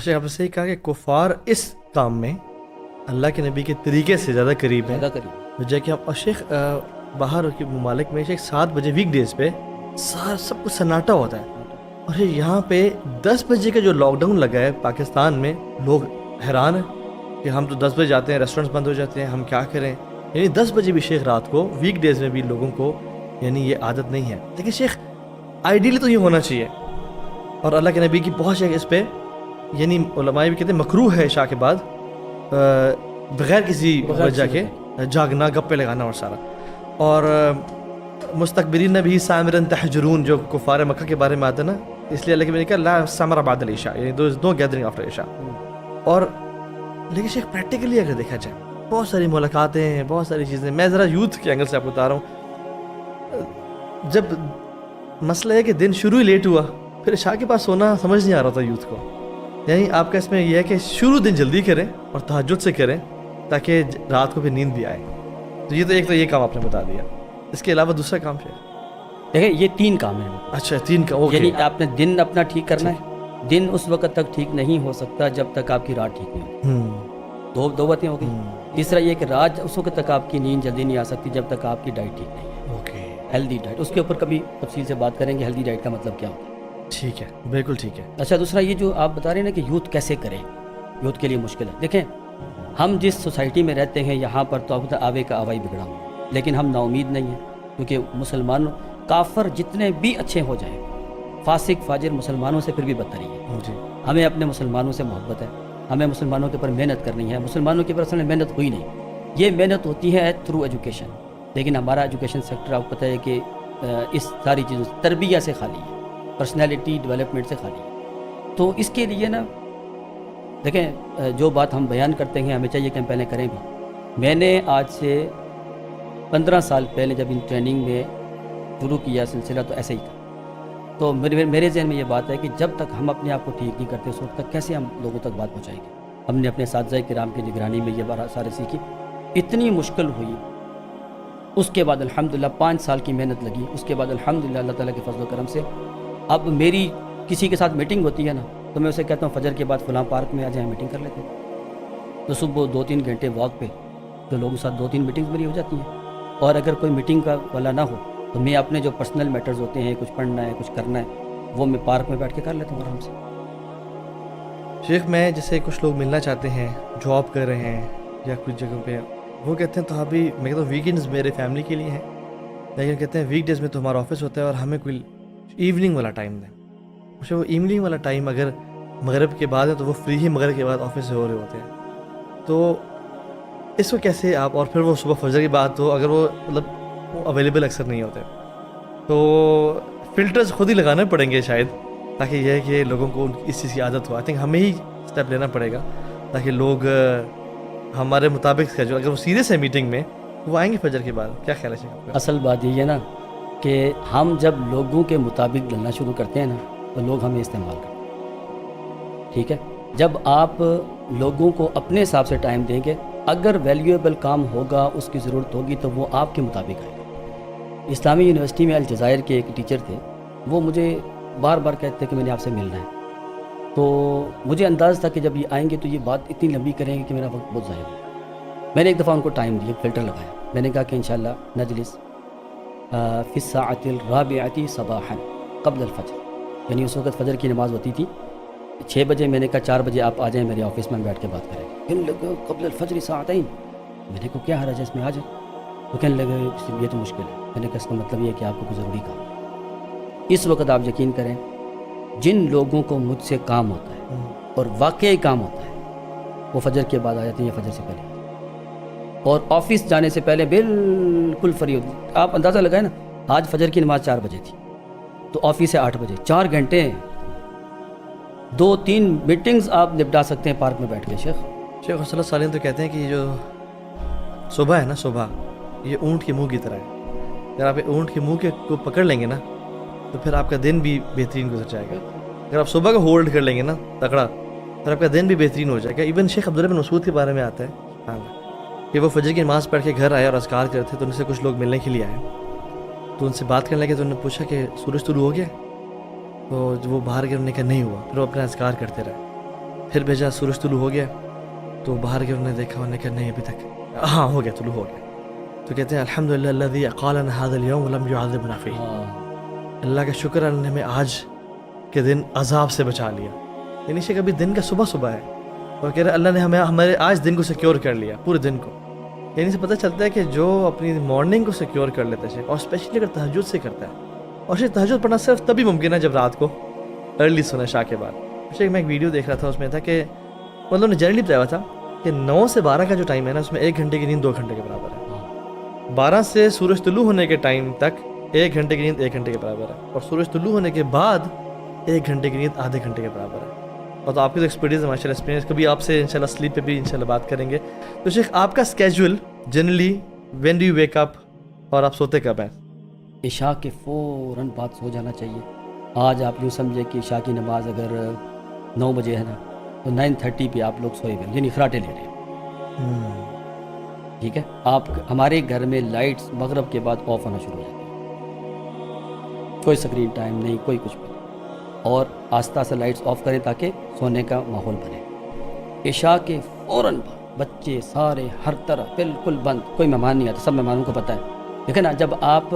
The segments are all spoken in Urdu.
شیخ آپ نے صحیح کہا کہ کفار اس کام میں اللہ کے نبی کے طریقے سے زیادہ قریب ہیں وجہ کہ اور شیخ باہر کے ممالک میں شیخ 7 بجے ویک ڈیز پہ سب کچھ سناٹا ہوتا ہے، اور یہاں پہ 10 بجے کا جو لاک ڈاؤن لگا ہے پاکستان میں، لوگ حیران ہیں کہ ہم تو 10 بجے جاتے ہیں، ریسٹورینٹس بند ہو جاتے ہیں، ہم کیا کریں؟ یعنی 10 بجے بھی شیخ رات کو ویک ڈیز میں بھی لوگوں کو یعنی یہ عادت نہیں ہے. لیکن شیخ آئیڈیلی تو یہ ہونا چاہیے، اور اللہ کے نبی کی بہت شیخ اس پہ یعنی علماء بھی کہتے ہیں مکروہ ہے عشاء کے بعد بغیر کسی وجہ کے جاگنا، گپے لگانا اور سارا. اور مستکبرین نے بھی سامرن تحجرون جو کفار مکہ کے بارے میں آتا ہے نا، اس لیے اللہ کے نبی نے کہا لا سامر بعد العشاء، یعنی نو گیدرنگ آفٹر عشاء. اور لیکن شیخ پریکٹیکلی اگر دیکھا جائے بہت ساری ملاقاتیں ہیں، بہت ساری چیزیں. میں ذرا یوتھ کے اینگل سے آپ کو بتا رہا ہوں، جب مسئلہ ہے کہ دن شروع ہی لیٹ ہوا، پھر عشاء کے پاس سونا سمجھ نہیں آ رہا تھا یوتھ کو. یعنی آپ کا اس میں یہ ہے کہ شروع دن جلدی کریں اور تہجد سے کریں تاکہ رات کو بھی نیند بھی آئے. تو یہ تو یہ کام آپ نے بتا دیا. اس کے علاوہ دوسرا کام ہے؟ دیکھیں یہ 3 کام ہیں. اچھا 3 کام. یعنی آپ نے دن اپنا ٹھیک کرنا ہے. دن اس وقت تک ٹھیک نہیں ہو سکتا جب تک آپ کی رات ٹھیک نہیں ہو. دو باتیں ہو گئی. تیسرا یہ کہ رات اس وقت تک آپ کی نیند جلدی نہیں آ سکتی جب تک آپ کی ڈائٹ ٹھیک نہیں ہے. ہیلدی ڈائٹ، اس کے اوپر کبھی تفصیل سے بات کریں گے ہیلدی ڈائٹ کا مطلب کیا ہوتا ہے. ٹھیک ہے، بالکل ٹھیک ہے. اچھا دوسرا یہ جو آپ بتا رہے ہیں نا کہ یوتھ کیسے کریں، یوتھ کے لیے مشکل ہے. دیکھیں ہم جس سوسائٹی میں رہتے ہیں یہاں پر تو آوے کا آوائی بگڑا ہوا، لیکن ہم نا امید نہیں ہیں، کیونکہ مسلمان کافر جتنے بھی اچھے ہو جائیں، فاسق فاجر مسلمانوں سے پھر بھی بدتر ہی ہے. ہمیں اپنے مسلمانوں سے محبت ہے، ہمیں مسلمانوں کے اوپر محنت کرنی ہے. مسلمانوں کے اوپر اصل میں محنت ہوئی نہیں، یہ محنت ہوتی ہے تھرو ایجوکیشن. لیکن ہمارا ایجوکیشن سیکٹر آپ کو پتہ ہے کہ اس ساری چیزوں تربیہ سے خالی ہے، پرسنالٹی ڈیولپمنٹ سے خالی ہے. تو اس کے لیے نا دیکھیں جو بات ہم بیان کرتے ہیں ہمیں چاہیے کہ ہم پہلے کریں بھی. میں نے آج سے 15 سال پہلے جب ان ٹریننگ میں شروع کیا سلسلہ تو ایسے ہی تھا. تو میرے ذہن میں یہ بات ہے کہ جب تک ہم اپنے آپ کو ٹھیک نہیں کرتے اس وقت تک کیسے ہم لوگوں تک بات پہنچائیں گے. ہم نے اپنے اساتذہ کرام کی نگرانی میں یہ بات سارے سیکھی. اتنی مشکل ہوئی، اس کے بعد الحمدللہ 5 سال کی محنت لگی. اس کے بعد الحمدللہ اللہ تعالیٰ کے فضل و کرم سے اب میری کسی کے ساتھ میٹنگ ہوتی ہے نا تو میں اسے کہتا ہوں فجر کے بعد فلاں پارک میں آ جائیں میٹنگ کر لیتے ہیں. تو صبح 2-3 گھنٹے واک پہ تو لوگوں کے ساتھ 2-3 میٹنگز میری ہو جاتی ہیں. اور اگر کوئی میٹنگ کا والا نہ ہو تو میں اپنے جو پرسنل میٹرز ہوتے ہیں، کچھ پڑھنا ہے کچھ کرنا ہے، وہ میں پارک میں بیٹھ کے کر لیتا ہوں آرام سے. شیخ میں جیسے کچھ لوگ ملنا چاہتے ہیں، جاب کر رہے ہیں یا کچھ جگہوں پہ، وہ کہتے ہیں تو ابھی میں کہتا ہوں ویکینڈز میرے فیملی کے لیے ہیں، لیکن کہتے ہیں ویک ڈیز میں تو ہمارا آفس ہوتا ہے اور ہمیں کوئی ایوننگ والا ٹائم دیں. مجھے وہ ایوننگ والا ٹائم اگر مغرب کے بعد ہے تو وہ فری ہی مغرب کے بعد آفس سے ہو رہے ہوتے ہیں. تو اس کو کیسے آپ، اور پھر وہ صبح فجر کی بات تو اگر وہ مطلب وہ اویلیبل اکثر نہیں ہوتے تو فلٹرز خود ہی لگانے پڑیں گے شاید، تاکہ یہ ہے کہ لوگوں کو اس چیز کی عادت ہو. آئی تھنک ہمیں ہی اسٹیپ لینا پڑے گا تاکہ لوگ ہمارے مطابق جو اگر وہ سیریس ہے میٹنگ میں وہ آئیں گے فجر کے بعد. کیا خیال ہے؟ اصل بات یہ ہے نا کہ ہم جب لوگوں کے مطابق چلنا شروع کرتے ہیں نا تو لوگ ہمیں استعمال کرتے ہیں. ٹھیک ہے، جب آپ لوگوں کو اپنے حساب سے ٹائم دیں گے، اگر ویلیویبل کام ہوگا اس کی ضرورت ہوگی تو وہ آپ کے مطابق آئے گا. اسلامی یونیورسٹی میں الجزائر کے ایک ٹیچر تھے، وہ مجھے بار بار کہتے کہ میں نے آپ سے ملنا ہے. تو مجھے انداز تھا کہ جب یہ آئیں گے تو یہ بات اتنی لمبی کریں گے کہ میرا وقت بہت ضائع ہو. میں نے ایک دفعہ ان کو ٹائم دیا، فلٹر لگایا. میں نے کہا کہ انشاءاللہ نجلس فی الساعۃ الرابعۃ صباحا قبل الفجر، یعنی اس وقت فجر کی نماز ہوتی تھی 6 بجے. میں نے کہا 4 بجے آپ آ جائیں میرے آفس میں، بیٹھ کے بات کریں گے. کہنے لگے قبل الفجر ساعتین. میں نے کہا کیا حرج ہے اس میں، آ جائیں. وہ کہنے لگے یہ تو مشکل ہے. میں نے کہا اس کا مطلب یہ ہے کہ آپ کو کوئی ضروری کام ہے. اس وقت آپ یقین کریں جن لوگوں کو مجھ سے کام ہوتا ہے اور واقعی کام ہوتا ہے وہ فجر کے بعد آ جاتے ہیں یا فجر سے پہلے، اور آفس جانے سے پہلے بالکل فری ہوتی. آپ اندازہ لگائیں نا، آج فجر کی نماز 4 بجے تھی تو آفس سے 8 بجے 4 گھنٹے 2-3 میٹنگز آپ نپٹا سکتے ہیں پارک میں بیٹھ کے. شیخ صلی اللہ علیہ وسلم تو کہتے ہیں کہ یہ جو صبح ہے نا، صبح یہ اونٹ کے منہ کی طرح ہے. اگر آپ اونٹ کے منہ کے کو پکڑ لیں گے نا تو پھر آپ کا دن بھی بہترین گزر جائے گا. اگر آپ صبح کو ہولڈ کر لیں گے نا تکڑا، پھر آپ کا دن بھی بہترین ہو جائے گا. ایون شیخ عبداللہ بن مسعود کے بارے میں آتا ہے کہ وہ فجر کی نماز پڑھ کے گھر آئے اور اذکار کرتے تھے تو ان سے کچھ لوگ ملنے کے لیے آئے. تو ان سے بات کرنے لگے تو انہوں نے پوچھا کہ سورج طلوع ہو گیا؟ تو وہ باہر گئے، انہوں نے کہا نہیں ہوا. پھر وہ اپنا اذکار کرتے رہے. پھر بھیجا سورج طلوع ہو گیا تو باہر کے انہوں نے دیکھا، انہوں نے کہا نہیں ابھی تک، ہاں ہو گیا طلوع ہو گیا، تو کہتے ہیں الحمدللہ الذی اقالنا هذا اليوم ولم يعذبنا فيه، اللہ کا شکر اللہ نے ہمیں آج کے دن عذاب سے بچا لیا. یعنی شیخ ابھی دن کا صبح ہے اور کہہ رہے اللہ نے ہمیں ہمارے آج دن کو سیکیور کر لیا، پورے دن کو. یعنی سے پتہ چلتا ہے کہ جو اپنی مارننگ کو سیکیور کر لیتا ہے شیخ، اور اسپیشلی اگر تہجد سے کرتا ہے، اور شیخ تہجد پڑھنا صرف تبھی ممکن ہے جب رات کو ارلی سونا عشاء کے بعد. شیخ میں ایک ویڈیو دیکھ رہا تھا، اس میں تھا کہ مطلب نے جنرلی بتایا ہوا تھا کہ 9 سے 12 کا جو ٹائم ہے نا، اس میں 1 گھنٹے کی نیند 2 گھنٹے کے برابر ہے. 12 سے سورج طلوع ہونے کے ٹائم تک 1 گھنٹے کی نیند 1 گھنٹے کے برابر ہے، اور سورج طلوع ہونے کے بعد 1 گھنٹے کی نیند آدھے گھنٹے کے برابر ہے. اور تو آپ کی تو ایکسپیرینس ہے ماشاء اللہ، ایکسپیرینس کبھی آپ سے انشاءاللہ سلیپ پہ بھی انشاءاللہ بات کریں گے. تو شیخ آپ کا schedule generally when do you wake up, اور آپ سوتے کب ہیں؟ عشاء کے فوراً بعد سو جانا چاہیے. آج آپ یوں سمجھے کہ عشاء کی نماز اگر 9 بجے ہے نا تو 9:30 پہ آپ لوگ سوئے ہوئے، یعنی خراٹے لے رہے ہیں. ٹھیک ہے، آپ ہمارے گھر میں لائٹس مغرب کے بعد آف ہونا شروع ہو جاتی ہیں، کوئی اسکرین ٹائم نہیں، کوئی کچھ نہیں، اور آہستہ آہستہ لائٹس آف کریں تاکہ سونے کا ماحول بنے. عشاء کے فوراً بعد بچے سارے ہر طرح بالکل بند، کوئی مہمان نہیں آتا، سب مہمانوں کو پتہ ہے. دیکھیں نا، جب آپ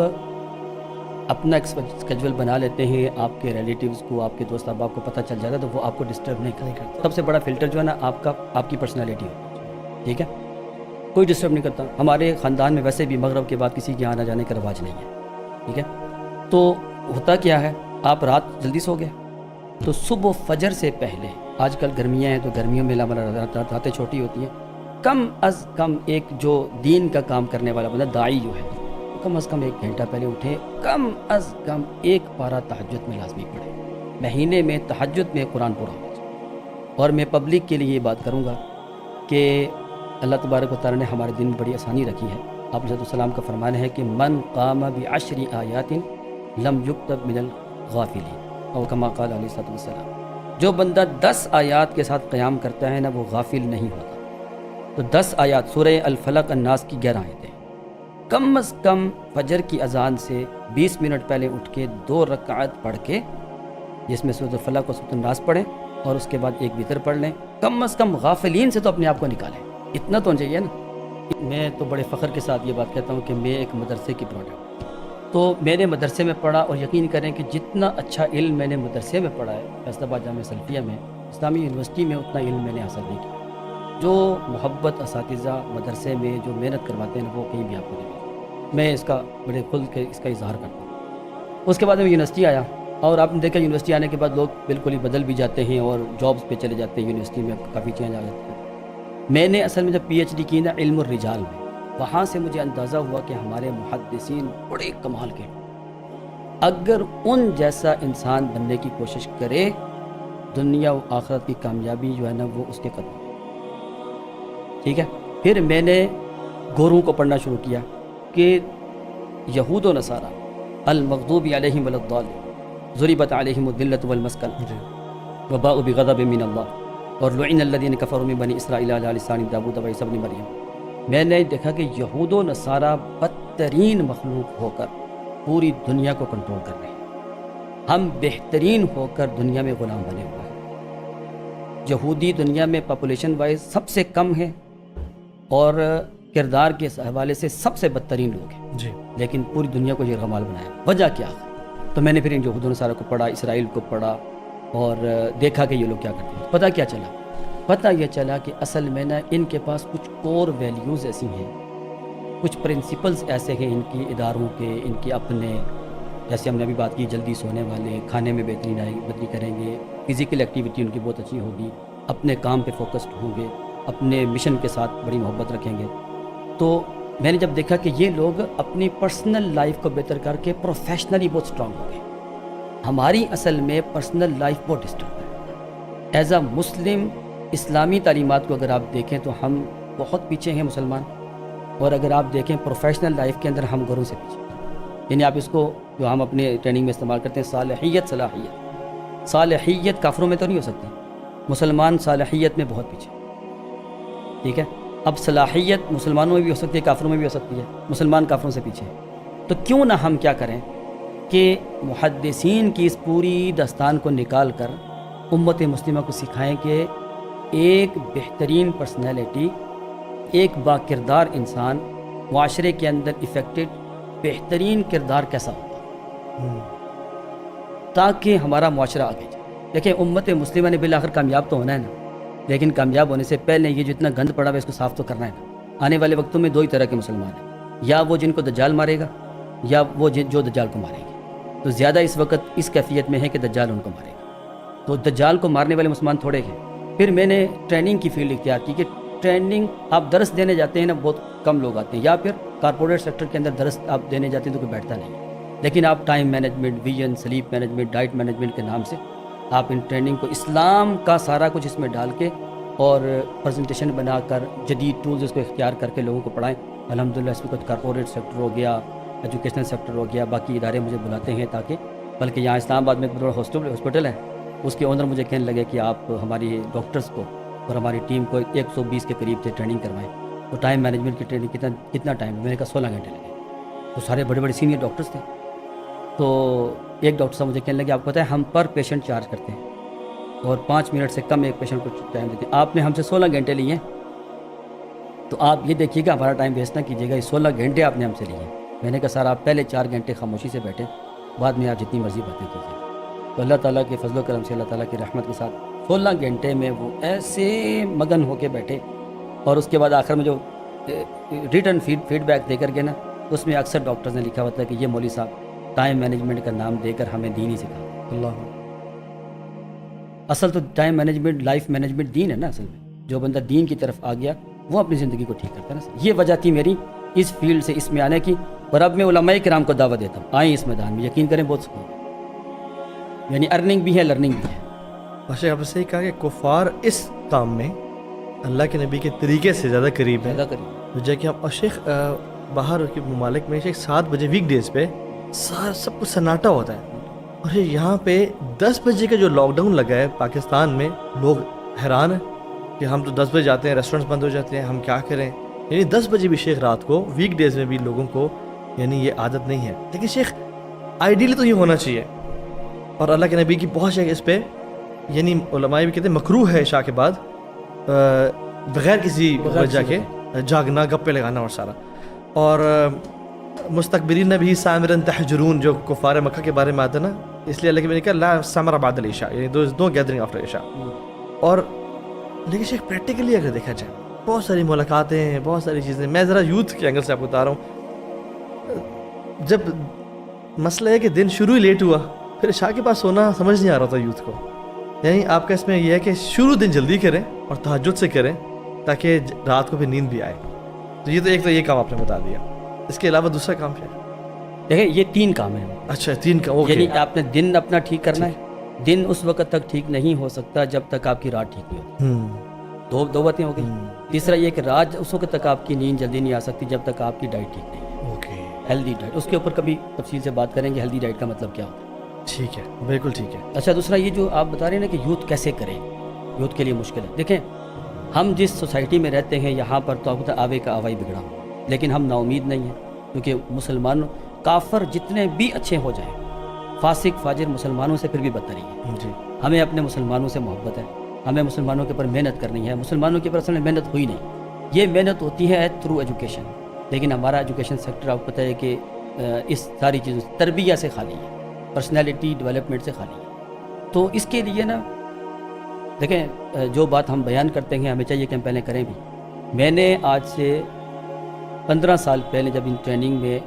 اپنا اسکیجول بنا لیتے ہیں، آپ کے ریلیٹیوز کو، آپ کے دوست احباب کو پتہ چل جاتا ہے تو وہ آپ کو ڈسٹرب نہیں کرتا. سب سے بڑا فلٹر جو ہے نا آپ کی پرسنالٹی ہے. ٹھیک ہے، کوئی ڈسٹرب نہیں کرتا. ہمارے خاندان میں ویسے بھی مغرب کے بعد کسی کے آنا جانے کا رواج نہیں ہے. ٹھیک ہے، تو ہوتا کیا ہے، آپ رات جلدی سو گئے تو صبح فجر سے پہلے، آج کل گرمیاں ہیں تو گرمیوں میں راتیں چھوٹی ہوتی ہیں، کم از کم ایک جو دین کا کام کرنے والا بندہ داعی جو ہے، کم از کم 1 گھنٹہ پہلے اٹھے، کم از کم 1 پارہ تہجد میں لازمی پڑھے. مہینے میں تہجد میں قرآن پورا ہونا چاہیے. اور میں پبلک کے لیے یہ بات کروں گا کہ اللہ تبارک و تعالیٰ نے ہمارے دن میں بڑی آسانی رکھی ہے. آپ علیہ السلام کا فرمان ہے کہ من قام ب10 آیات لم یکتب من الغافلین، اور کما قال علیہ السلام، جو بندہ 10 آیات کے ساتھ قیام کرتا ہے نا وہ غافل نہیں ہوتا. تو 10 آیات سورہ الفلق الناس کی 11 آیتیں، کم از کم فجر کی اذان سے 20 منٹ پہلے اٹھ کے 2 رکعت پڑھ کے، جس میں سورۃ الفلق اور سورۃ الناس پڑھیں اور اس کے بعد 1 وتر پڑھ لیں. کم از کم غافلین سے تو اپنے آپ کو نکالیں، اتنا تو چاہیے نا. میں تو بڑے فخر کے ساتھ یہ بات کہتا ہوں کہ میں ایک مدرسے کی پروڈکٹ، تو میں نے مدرسے میں پڑھا، اور یقین کریں کہ جتنا اچھا علم میں نے مدرسے میں پڑھا ہے فیصل آباد جامعہ سلفیہ میں، اسلامی یونیورسٹی میں اتنا علم میں نے حاصل نہیں کیا. جو محبت اساتذہ مدرسے میں جو محنت کرواتے ہیں وہ کہیں بھی آپ کو نہیں ملتی. میں اس کا بڑے کھل کے اس کا اظہار کرتا ہوں. اس کے بعد میں یونیورسٹی آیا، اور آپ نے دیکھا یونیورسٹی آنے کے بعد لوگ بالکل ہی بدل بھی جاتے ہیں اور جابس پہ چلے جاتے ہیں. یونیورسٹی میں کافی چینج آ جاتے ہیں. میں نے اصل میں جب پی ایچ ڈی کی نا علم الرجال میں، وہاں سے مجھے اندازہ ہوا کہ ہمارے محدثین بڑے کمال کے، اگر ان جیسا انسان بننے کی کوشش کرے دنیا و آخرت کی کامیابی جو ہے نا وہ اس کے قدم. ٹھیک ہے، پھر میں نے گوروں کو پڑھنا شروع کیا کہ یہود و نصارہ المغضوب علیہم ولا الضالین ضربت علیہم الذلۃ والمسکنۃ وباءوا بغضب من اللہ اور لعن الذین کفروا من بنی اسرائیل علی لسان داؤد وعیسی ابن مریم. میں نے دیکھا کہ یہود و نصارہ بدترین مخلوق ہو کر پوری دنیا کو کنٹرول کر رہے ہیں، ہم بہترین ہو کر دنیا میں غلام بنے ہوئے ہیں. یہودی دنیا میں پاپولیشن وائز سب سے کم ہے اور کردار کے حوالے سے سب سے بدترین لوگ ہیں جی، لیکن پوری دنیا کو یہ غمال بنایا. وجہ کیا ہے؟ تو میں نے پھر ان یہود و نصارہ کو پڑھا، اسرائیل کو پڑھا، اور دیکھا کہ یہ لوگ کیا کرتے ہیں. پتہ کیا چلا؟ پتہ یہ چلا کہ اصل میں نا ان کے پاس کچھ کور ویلیوز ایسی ہیں، کچھ پرنسپلز ایسے ہیں ان کی اداروں کے، ان کے اپنے، جیسے ہم نے ابھی بات کی جلدی سونے والے، کھانے میں بہتری کریں گے، فزیکل ایکٹیویٹی ان کی بہت اچھی ہوگی، اپنے کام پہ فوکسڈ ہوں گے، اپنے مشن کے ساتھ بڑی محبت رکھیں گے. تو میں نے جب دیکھا کہ یہ لوگ اپنی پرسنل لائف کو بہتر کر کے پروفیشنلی بہت اسٹرانگ ہو گئے، ہماری اصل میں پرسنل لائف بہت ڈسٹرب ہے. ایز اے مسلم اسلامی تعلیمات کو اگر آپ دیکھیں تو ہم بہت پیچھے ہیں مسلمان، اور اگر آپ دیکھیں پروفیشنل لائف کے اندر ہم گوروں سے پیچھے. یعنی آپ اس کو جو ہم اپنے ٹریننگ میں استعمال کرتے ہیں صالحیت، صلاحیت کافروں میں تو نہیں ہو سکتی، مسلمان صالحیت میں بہت پیچھے. ٹھیک ہے، اب صلاحیت مسلمانوں میں بھی ہو سکتی ہے، کافروں میں بھی ہو سکتی ہے، مسلمان کافروں سے پیچھے. تو کیوں نہ ہم کیا کریں کہ محدثین کی اس پوری داستان کو نکال کر امت مسلمہ کو سکھائیں کہ ایک بہترین پرسنالٹی، ایک با کردار انسان معاشرے کے اندر افیکٹڈ بہترین کردار کیسا ہوتا تاکہ ہمارا معاشرہ آگے جائے. دیکھیں امت مسلمہ نے بالآخر کامیاب تو ہونا ہے نا، لیکن کامیاب ہونے سے پہلے یہ جو اتنا گند پڑا ہوا ہے اس کو صاف تو کرنا ہے نا. آنے والے وقتوں میں دو ہی طرح کے مسلمان ہیں، یا وہ جن کو دجال مارے گا یا وہ جو دجال کو مارے گا. تو زیادہ اس وقت اس کیفیت میں ہے کہ دجال ان کو مارے گا. تو دجال کو مارنے والے مسلمان تھوڑے ہیں. پھر میں نے ٹریننگ کی فیلڈ اختیار کی کہ ٹریننگ آپ درس دینے جاتے ہیں نا، بہت کم لوگ آتے ہیں، یا پھر کارپوریٹ سیکٹر کے اندر درس آپ دینے جاتے ہیں تو کوئی بیٹھتا نہیں. لیکن آپ time management, vision, slip management, diet management کے نام سے آپ ان ٹریننگ کو اسلام کا سارا کچھ اس میں ڈال کے اور پریزنٹیشن بنا کر جدید ٹولز اس کو اختیار کر کے لوگوں کو پڑھائیں. الحمدللہ اس وقت کارپوریٹ سیکٹر ہو گیا، ایجوکیشنل سیکٹر ہو گیا، باقی ادارے مجھے بلاتے ہیں تاکہ، بلکہ یہاں اسلام آباد میں ایک بڑا ہاسپٹل ہے، اس کے اونر مجھے کہنے لگے کہ آپ ہماری ڈاکٹرز کو اور ہماری ٹیم کو 120 کے قریب سے ٹریننگ کروائیں. تو ٹائم مینجمنٹ کی ٹریننگ کتنا ٹائم؟ میں نے کہا 16 گھنٹے لگے. تو سارے بڑے بڑے سینئر ڈاکٹرز تھے. تو ایک ڈاکٹر صاحب مجھے کہنے لگے آپ کو پتہ ہے ہم پر پیشنٹ چارج کرتے ہیں اور 5 منٹ سے کم ایک پیشنٹ کو ٹائم دیتے ہیں. آپ نے ہم سے 16 گھنٹے لیے ہیں، تو آپ یہ دیکھیے گا ہمارا ٹائم ویسٹ نہ کیجیے گا. یہ 16 گھنٹے آپ نے ہم سے لیے ہیں. میں نے کہا سر آپ پہلے 4 گھنٹے خاموشی سے بیٹھیں، بعد میں آپ جتنی مرضی باتیں کیجیے. تو اللہ تعالیٰ کے فضل و کرم سے، اللہ تعالیٰ کی رحمت کے ساتھ 16 گھنٹے میں وہ ایسے مگن ہو کے بیٹھے. اور اس کے بعد آخر میں جو ریٹرن فیڈ بیک دے کر کے نا، اس میں اکثر ڈاکٹرز نے لکھا ہوتا ہے کہ یہ مولوی صاحب ٹائم مینجمنٹ کا نام دے کر ہمیں دین ہی سکھا. اللہ، اصل تو ٹائم مینجمنٹ، لائف مینجمنٹ دین ہے نا. اصل میں جو بندہ دین کی طرف آ گیا وہ اپنی زندگی کو ٹھیک کرتا ہے نا. یہ وجہ تھی میری اس فیلڈ سے اس میں آنے کی. اور اب میں علماء کرام کو دعوت دیتا ہوں آئیں اس میدان میں. یقین کریں بہت سکون ہے، یعنی ارننگ بھی ہے، لرننگ بھی ہے. ماشاء اللہ. آپ سے کہا کہ کفار اس کام میں اللہ کے نبی کے طریقے سے زیادہ قریب ہے. وجہ کہ ہم شیخ باہر کے ممالک میں شیخ 7 بجے ویک ڈیز پہ سب کچھ سناٹا ہوتا ہے، اور یہاں پہ 10 بجے کا جو لاک ڈاؤن لگا ہے پاکستان میں، لوگ حیران ہیں کہ ہم تو 10 بجے جاتے ہیں، ریسٹورینٹس بند ہو جاتے ہیں، ہم کیا کریں. یعنی 10 بجے بھی شیخ رات کو ویک ڈیز میں بھی لوگوں کو یعنی یہ عادت نہیں ہے. لیکن شیخ آئیڈیلی تو یہ ہونا چاہیے، اور اللہ کے نبی کی بہت شیخ اس پہ یعنی علماء بھی کہتے ہیں مکروہ ہے عشاء کے بعد بغیر کسی وجہ کے جاگنا، گپے لگانا اور سارا. اور مستکبرین بھی سامرن تحجرون جو کفار مکہ کے بارے میں آتا ہے نا، اس لیے اللہ کے نبی نے کہا لا سمر بعد العشاء، یعنی دو گیدرنگ آفٹر عشاء. اور لیکن شیخ پریکٹیکلی اگر دیکھا جائے بہت ساری ملاقاتیں ہیں، بہت ساری چیزیں. میں ذرا یوتھ کے اینگل سے آپ کو بتا رہا ہوں. جب مسئلہ ہے کہ دن شروع ہی لیٹ ہوا، پھر عشاء کے پاس سونا سمجھ نہیں آ رہا تھا یوتھ کو. یعنی آپ کا اس میں یہ ہے کہ شروع دن جلدی کریں اور تہجد سے کریں تاکہ رات کو بھی نیند بھی آئے. تو یہ تو ایک تو یہ کام آپ نے بتا دیا. اس کے علاوہ دوسرا کام کیا ہے؟ دیکھیں یہ 3 کام ہیں. اچھا 3 کام. یعنی آپ نے دن اپنا ٹھیک کرنا ہے. دن اس وقت تک ٹھیک نہیں ہو سکتا جب تک آپ کی رات ٹھیک نہیں ہوتی. دو باتیں ہو گئی. تیسرا یہ کہ رات اس وقت تک آپ کی نیند جلدی نہیں آ سکتی جب تک آپ کی ڈائٹ ٹھیک نہیں ہے. ہیلدی ڈائٹ، اس کے اوپر کبھی تفصیل سے بات کریں گے ہیلدی ڈائٹ کا مطلب کیا ہوتا ہے. ٹھیک ہے، بالکل ٹھیک ہے. اچھا دوسرا یہ جو آپ بتا رہے ہیں نا کہ یوتھ کیسے کریں، یوتھ کے لیے مشکل ہے. دیکھیں ہم جس سوسائٹی میں رہتے ہیں یہاں پر تو آوے کا آوائی بگڑا ہو، لیکن ہم نا امید نہیں ہیں. کیونکہ مسلمان کافر جتنے بھی اچھے ہو جائیں، فاسق فاجر مسلمانوں سے پھر بھی بدتر ہی ہے. جی ہمیں اپنے مسلمانوں سے محبت ہے، ہمیں مسلمانوں کے اوپر محنت کرنی ہے. مسلمانوں کے اوپر اصل میں محنت ہوئی نہیں، یہ محنت ہوتی ہے تھرو ایجوکیشن. لیکن ہمارا ایجوکیشن سیکٹر آپ کو پتہ ہے کہ اس ساری چیزوں سے تربیہ سے خالی ہے، پرسنالٹی ڈیولپمنٹ سے خالی ہے. تو اس کے لیے نا دیکھیں جو بات ہم بیان کرتے ہیں ہمیں چاہیے کہ ہم پہلے کریں بھی. میں نے آج سے 15 سال پہلے جب ان ٹریننگ میں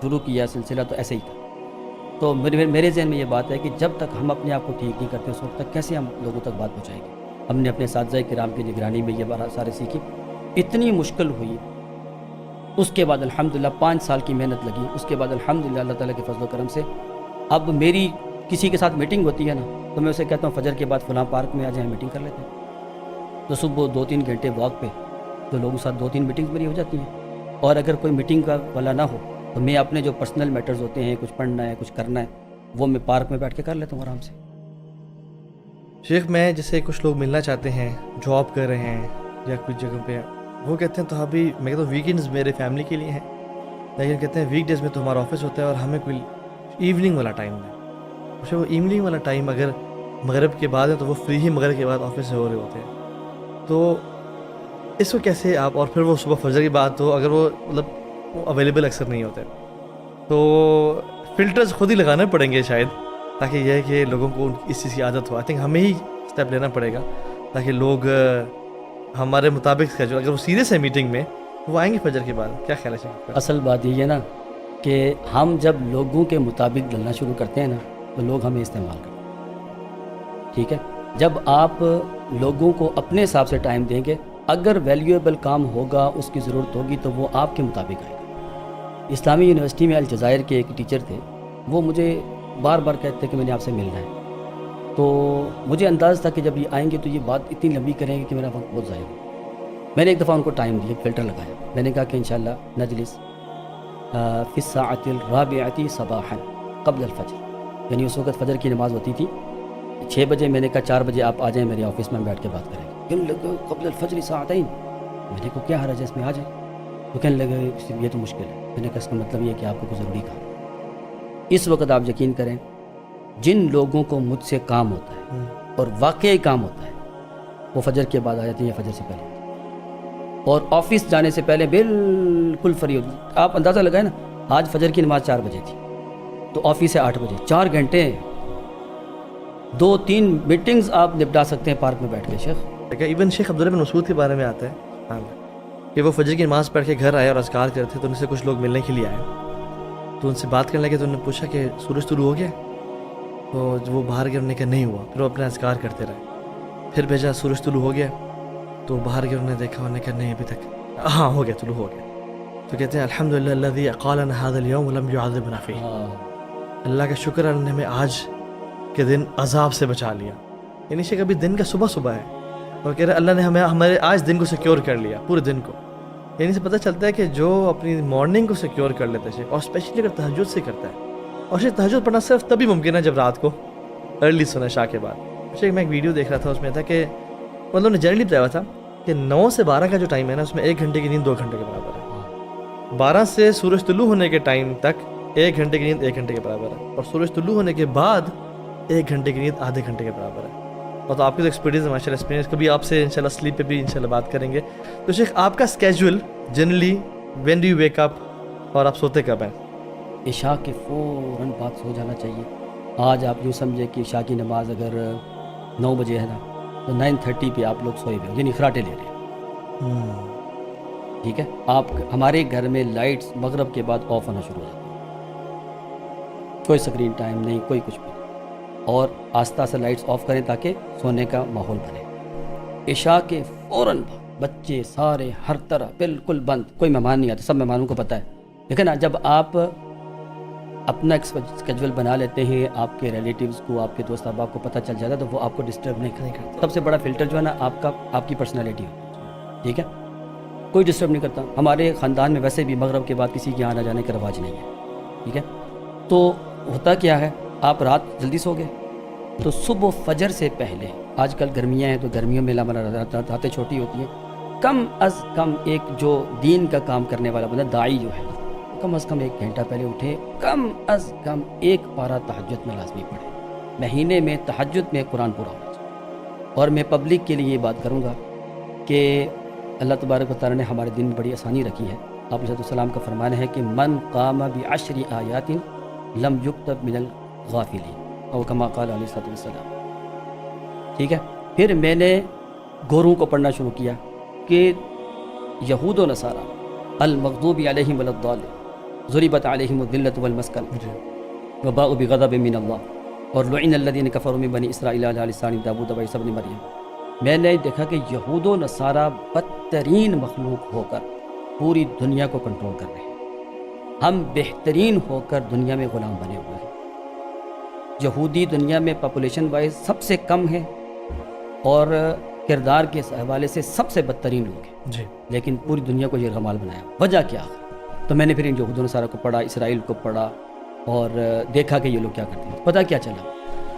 شروع کیا سلسلہ تو ایسے ہی تھا. تو میرے ذہن میں یہ بات ہے کہ جب تک ہم اپنے آپ کو ٹھیک نہیں کرتے اس وقت تک کیسے ہم لوگوں تک بات پہنچائیں گے. ہم نے اپنے اساتذہ کرام کی نگرانی میں یہ بات سارے سیکھی. اتنی مشکل ہوئی، اس کے بعد الحمدللہ 5 سال کی محنت لگی. اس کے بعد الحمدللہ اللہ تعالیٰ کے فضل و کرم سے اب میری کسی کے ساتھ میٹنگ ہوتی ہے نا تو میں اسے کہتا ہوں فجر کے بعد فلاں پارک میں آ جائیں میٹنگ کر لیتے ہیں. تو صبح 2-3 گھنٹے واک پہ تو لوگوں کے ساتھ 2-3 میٹنگز میری ہو جاتی ہیں. اور اگر کوئی میٹنگ کا والا نہ ہو تو میں اپنے جو پرسنل میٹرز ہوتے ہیں، کچھ پڑھنا ہے کچھ کرنا ہے، وہ میں پارک میں بیٹھ کے کر لیتا ہوں آرام سے. شیخ میں جیسے کچھ لوگ ملنا چاہتے ہیں، جاب کر رہے ہیں یا کچھ جگہ پہ، وہ کہتے ہیں تو ابھی میں کہتا ہوں ویکینڈز میرے فیملی کے لیے ہیں، لیکن کہتے ہیں ویک ڈیز میں تو ہمارا آفس ہوتا ہے اور ہمیں کوئی ایوننگ والا ٹائم ہے. وہ ایوننگ والا ٹائم اگر مغرب کے بعد ہے تو وہ فری ہی مغرب کے بعد آفس سے ہو رہے ہوتے ہیں. تو اس کو کیسے آپ, اور پھر وہ صبح فجر کی بات ہو, اگر وہ مطلب وہ اویلیبل اکثر نہیں ہوتے, تو فلٹرز خود ہی لگانے پڑیں گے شاید, تاکہ یہ ہے کہ لوگوں کو اس چیز کی عادت ہو. آئی تھنک ہمیں ہی اسٹیپ لینا پڑے گا تاکہ لوگ ہمارے مطابق جو اگر وہ سیریس ہے میٹنگ میں وہ آئیں گے فجر کے بعد. کیا خیال ہے؟ اصل بات یہ ہے نا کہ ہم جب لوگوں کے مطابق ڈلنا شروع کرتے ہیں نا تو لوگ ہمیں استعمال کرتے ہیں. ٹھیک ہے, جب آپ لوگوں کو اپنے حساب سے ٹائم دیں گے, اگر ویلیویبل کام ہوگا, اس کی ضرورت ہوگی, تو وہ آپ کے مطابق آئے گا. اسلامی یونیورسٹی میں الجزائر کے ایک ٹیچر تھے, وہ مجھے بار بار کہتے کہ میں نے آپ سے ملنا ہے. تو مجھے انداز تھا کہ جب یہ آئیں گے تو یہ بات اتنی لمبی کریں گے کہ میرا وقت بہت ضائع ہوگا. میں نے ایک دفعہ ان کو ٹائم دیا, فلٹر لگایا. میں نے کہا کہ انشاءاللہ نجلس فی الساعۃ الرابعۃ صباحا قبل الفجر, یعنی اس وقت فجر کی نماز ہوتی تھی 6 بجے. میں نے کہا 4 بجے آپ آ جائیں میرے آفس میں, ہم بیٹھ کے بات کریں گے. کہنے لگے قبل الفجر ساعتین. میں نے کہا کیا حرج ہے اس میں, آ جائیں. تو کہنے لگے یہ تو مشکل ہے. میں نے کہا اس کا مطلب یہ ہے کہ آپ کو کوئی ضروری کام ہے. اس وقت آپ یقین کریں, جن لوگوں کو مجھ سے کام ہوتا ہے اور واقعی کام ہوتا ہے, وہ فجر کے بعد آ جاتے ہیں یا فجر سے پہلے, اور آفس جانے سے پہلے بالکل فری ہوتی. آپ اندازہ لگائیں نا, آج فجر کی نماز 4 بجے تھی تو آفس سے 8 بجے, 4 گھنٹے 2-3 میٹنگز آپ نپٹا سکتے ہیں پارک میں بیٹھ کے. شیخ ایون شیخ عبداللہ بن مسعود کے بارے میں آتا ہے کہ وہ فجر کی نماز پڑھ کے گھر آئے اور اذکار کرتے, تو ان سے کچھ لوگ ملنے کے لیے آئے, تو ان سے بات کرنے لگے. تو انہوں نے پوچھا کہ سورج طلوع ہو گیا؟ تو وہ باہر گئے, انہوں نے کہا نہیں ہوا. پھر وہ اپنا اذکار کرتے رہے. پھر بھیجا سورج طلوع ہو گیا, تو باہر گئے, انہوں نے دیکھا, انہوں نے کہا نہیں ابھی تک. ہاں ہو گیا, طلوع ہو گیا. تو کہتے ہیں الحمدللہ الذی اقالنا هذا اليوم ولم يعذبنا فيه. اللہ کا شکر ہے, نے ہمیں آج کے دن عذاب سے بچا لیا. یعنی شیخ ابھی دن کا صبح ہے اور کہہ رہے اللہ نے ہمارے آج دن کو سیکیور کر لیا, پورے دن کو. یعنی سے پتہ چلتا ہے کہ جو اپنی مارننگ کو سیکیور کر لیتا ہے شیخ, اور اسپیشلی اگر تہجد سے کرتا ہے. اور شیخ تہجد پڑھنا صرف تبھی ممکن ہے جب رات کو ارلی سونا عشاء کے بعد. شیخ میں ایک ویڈیو دیکھ رہا تھا, اس میں تھا کہ مطلب نے جنرلی بتایا ہوا تھا کہ 9 سے 12 کا جو ٹائم ہے نا, اس میں 1 گھنٹے کی نیند 2 گھنٹے کے برابر ہے. 12 سے سورج طلوع ہونے کے ٹائم تک 1 گھنٹے کی نیند 1 گھنٹے کے برابر ہے, اور سورج طلوع ہونے کے بعد 1 گھنٹے کی نیند آدھے گھنٹے کے برابر ہے. اور تو آپ کی تو ایکسپیرینس ہے ماشاء اللہ, ایکسپیرینس کبھی آپ سے انشاءاللہ سلیپ پہ بھی انشاءاللہ بات کریں گے. تو شیخ آپ کا schedule generally when do you wake up, اور آپ سوتے کب ہیں؟ عشاء کے فوراً بعد سو جانا چاہیے. آج آپ یوں سمجھے کہ عشاء کی نماز اگر 9 بجے ہے نا, تو 9:30 پہ آپ لوگ سوئے ہوئے, یعنی خراٹے لے رہے ہیں. ٹھیک ہے, آپ ہمارے گھر میں لائٹس مغرب کے بعد آف ہونا شروع ہو جاتی ہیں, کوئی اسکرین ٹائم نہیں, کوئی کچھ بھی نہیں, اور آہستہ سے لائٹس آف کریں تاکہ سونے کا ماحول بنے. عشاء کے فوراً بچے سارے ہر طرح بالکل بند, کوئی مہمان نہیں آتے, سب مہمانوں کو پتہ ہے. دیکھیں نا, جب آپ اپنا اسکیجول بنا لیتے ہیں, آپ کے ریلیٹیوز کو, آپ کے دوست احباب کو پتہ چل جاتا ہے, تو وہ آپ کو ڈسٹرب نہیں کرتے. سب سے بڑا فلٹر جو ہے نا آپ کی پرسنالٹی ہے. ٹھیک ہے, کوئی ڈسٹرب نہیں کرتا. ہمارے خاندان میں ویسے بھی مغرب کے بعد کسی کے آنا جانے کا رواج نہیں ہے. ٹھیک ہے, تو ہوتا کیا ہے, آپ رات جلدی سو گئے تو صبح فجر سے پہلے, آج کل گرمیاں ہیں تو گرمیوں میں راتیں چھوٹی ہوتی ہیں, کم از کم ایک جو دین کا کام کرنے والا بندہ داعی جو ہے, کم از کم 1 گھنٹہ پہلے اٹھے, کم از کم 1 پارہ تہجد میں لازمی پڑھے. مہینے میں تہجد میں قرآن پورا ہونا چاہیے. اور میں پبلک کے لیے یہ بات کروں گا کہ اللہ تبارک و تعالیٰ نے ہمارے دن میں بڑی آسانی رکھی ہے. آپ علیہ السلام کا فرمان ہے کہ من قام ب10 آیات لم یکتب من الغافلین, اور کما قال علیہ السلام. ٹھیک ہے, پھر میں نے گوروں کو پڑھنا شروع کیا کہ یہود و نصارہ المغضوب علیہم ولا الضالین ضربت علیہم الذلۃ والمسکنہ وباءوا بغضب من اللہ اور لعن الذین کفروا من بنی اسرائیل علی لسان داؤد وعیسی ابن مریم. میں نے دیکھا کہ یہود و نصارہ بدترین مخلوق ہو کر پوری دنیا کو کنٹرول کر رہے ہیں, ہم بہترین ہو کر دنیا میں غلام بنے ہوئے ہیں. یہودی دنیا میں پاپولیشن وائز سب سے کم ہے اور کردار کے حوالے سے سب سے بدترین لوگ ہیں جی, لیکن پوری دنیا کو یرغمال بنایا. وجہ کیا؟ تو میں نے پھر ان یہود و نصارہ کو پڑھا, اسرائیل کو پڑھا, اور دیکھا کہ یہ لوگ کیا کرتے ہیں. پتہ کیا چلا؟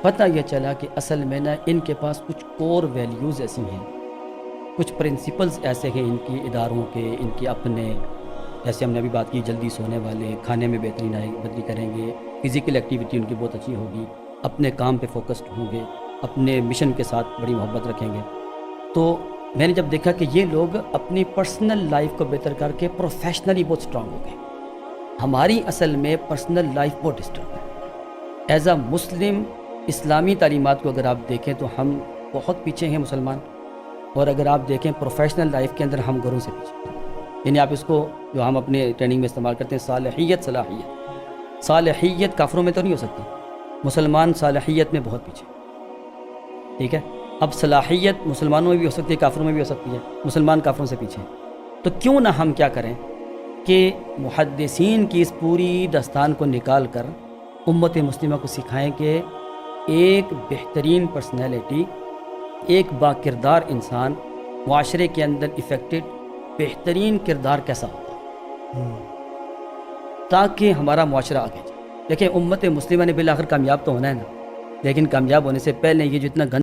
پتہ یہ چلا کہ اصل میں نا ان کے پاس کچھ کور ویلیوز ایسی ہیں, کچھ پرنسپلز ایسے ہیں ان کی اداروں کے, ان کے اپنے, جیسے ہم نے ابھی بات کی جلدی سونے والے, کھانے میں بہتری کریں گے, فزیکل ایکٹیویٹی ان کی بہت اچھی ہوگی, اپنے کام پہ فوکسڈ ہوں گے, اپنے مشن کے ساتھ بڑی محبت رکھیں گے. تو میں نے جب دیکھا کہ یہ لوگ اپنی پرسنل لائف کو بہتر کر کے پروفیشنلی بہت اسٹرانگ ہو گئے. ہماری اصل میں پرسنل لائف بہت ڈسٹرب ہے. ایز اے مسلم اسلامی تعلیمات کو اگر آپ دیکھیں تو ہم بہت پیچھے ہیں مسلمان، اور اگر آپ دیکھیں پروفیشنل لائف کے اندر ہم گھروں سے پیچھے. یعنی آپ اس کو جو ہم اپنے ٹریننگ میں استعمال کرتے ہیں صلاحیت. صلاحیت کافروں میں تو نہیں ہو سکتی، مسلمان صلاحیت میں بہت پیچھے. ٹھیک ہے، اب صلاحیت مسلمانوں میں بھی ہو سکتی ہے، کافروں میں بھی ہو سکتی ہے. مسلمان کافروں سے پیچھے ہیں. تو کیوں نہ ہم کیا کریں کہ محدثین کی اس پوری داستان کو نکال کر امت مسلمہ کو سکھائیں کہ ایک بہترین پرسنالٹی، ایک با کردار انسان معاشرے کے اندر افیکٹڈ بہترین کردار کیسا ہوتا ہے، تاکہ ہمارا معاشرہ آگے جائے. دیکھیں امت مسلمہ نے بالآخر کامیاب تو ہونا ہے نا، لیکن کامیاب ہونے سے پہلے یہ جو اتنا